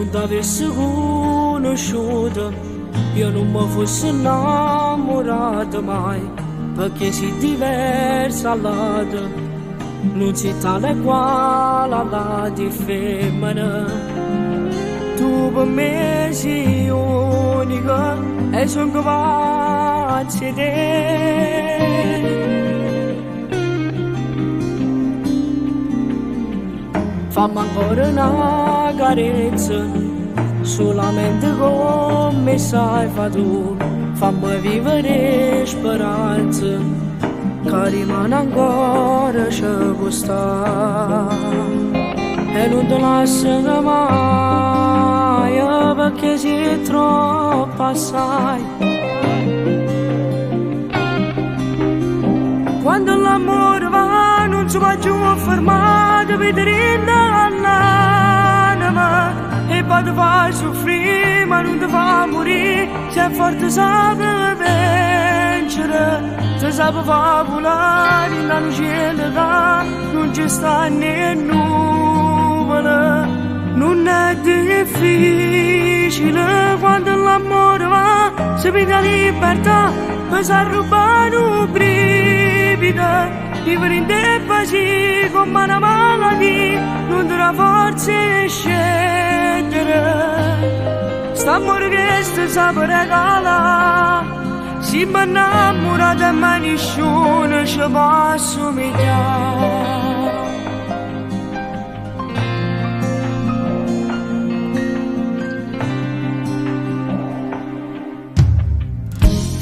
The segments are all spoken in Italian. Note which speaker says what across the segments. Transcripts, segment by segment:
Speaker 1: non t'avessi conosciuto, io non mi fossi innamorato mai, perché sei diversa all'altro, non sei tale quale alla di femmina. Tu per me sei unica e sono capace di te. Fammi ancora una carezza, solamente come sai fa tu. Fammi vivere speranza, che rimane ancora ci può stare. E non ti lascio mai, perché sei troppo assai. Quando l'amore va non si va giù a fermare, vedere dall'anima e poi ti fa soffrire ma non ti fa morire. Se forte sape vincere, se sape fa volare nel cielo che non ci sta né nuvole. Non è difficile quando l'amore va, si vede la libertà, mi sa rubare un brivido. Vivere in te così come una malattia, non ti dà forza di scegliere. St'amore che ti sa regalare, si mi innamorata ma nessuno ci può somigliare.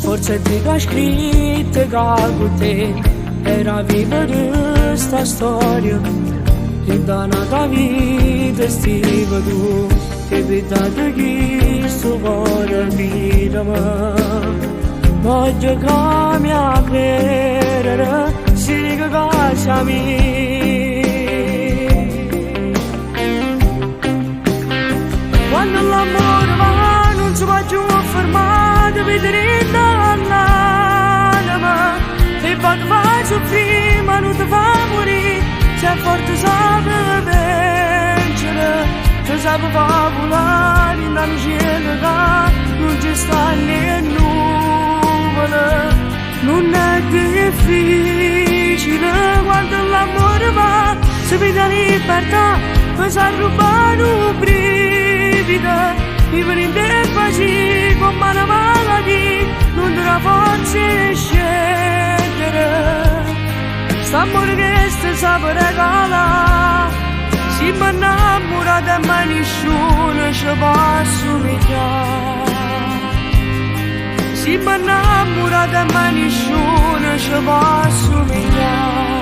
Speaker 1: Forse ti ho scritto che con te era vivere sta storia, e da una vita stiva tu, che vita di chi sto cuore vita. Voglio che mi a credere, si dica casa mia. Quando l'amore va non si va giù a fermare, vedere dall'anima e poi ti fa soffrire ma non ti fa morire. Se forte sape vincere, se sape fa volare nel cielo che non ci sta né nuvole. Non è difficile quando l'amore va, si vede la libertà, mi sa rubare un brivido. Vivere in te così come una malattia, non ti dà forza di scegliere. St'amore che ti sa regalare, si mi innamorata ma nessuno ci può somigliare. Si mi innamorata ma nessuno ci può somigliare.